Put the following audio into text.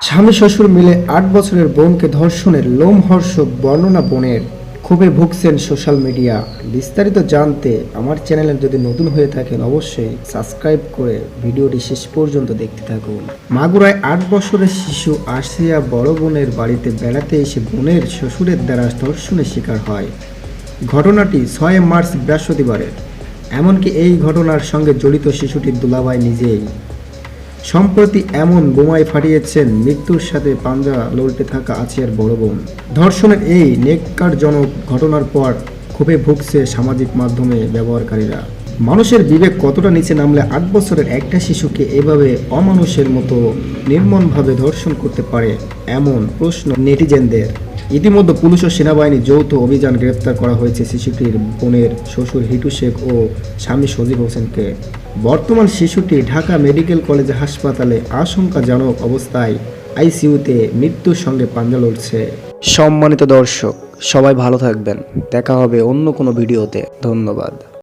স্বামী শ্বশুর মিলে ৮ বছরের বোনকে ধর্ষণের লোমহর্ষক বর্ণনা বোনের ক্ষোভে ভুগছেন সোশ্যাল মিডিয়া। বিস্তারিত জানতে আমার চ্যানেলে যদি নতুন হয়ে থাকেন অবশ্যই সাবস্ক্রাইব করে ভিডিওটি শেষ পর্যন্ত দেখতে থাকুন। মাগুরায় ৮ বছরের শিশু আসিয়া বড় বোনের বাড়িতে বেড়াতে এসে বোনের শ্বশুরের দ্বারা ধর্ষণের শিকার হয়। ঘটনাটি ৬ মার্চ বৃহস্পতিবারের। এমনকি এই ঘটনার সঙ্গে জড়িত শিশুটির দুলাভাই নিজেই। সম্প্রতি এমন বোমায় ফাটিয়েছেন মৃত্যুর সাথে পাঞ্জা লড়তে থাকা আসিয়ার বড় বোন। ধর্ষণের এই নেককারজনক ঘটনার পর ক্ষোভে ভুগছে সামাজিক মাধ্যমে ব্যবহারকারীরা। মানুষের বিবেক কতটা নিচে নামলে ৮ বছরের একটা শিশুকে এভাবে অমানুষের মতো নির্মমভাবে ধর্ষণ করতে পারে, এমন প্রশ্ন নেটিজেনদের। ইতিমধ্যে পুলিশ ও সেনাবাহিনীর যৌথ অভিযান গ্রেপ্তার করা হয়েছে শিশুটির বোনের শ্বশুর হিটু শেখ ও স্বামী সজীব হোসেনকে। বর্তমান শিশুটি ঢাকা মেডিকেল কলেজ হাসপাতালে আশঙ্কাজনক অবস্থায় আইসিইউতে মৃত্যুর সঙ্গে পাঞ্জা লড়ছে। সম্মানিত দর্শক, সবাই ভালো থাকবেন। দেখা হবে অন্য কোনো ভিডিওতে। ধন্যবাদ।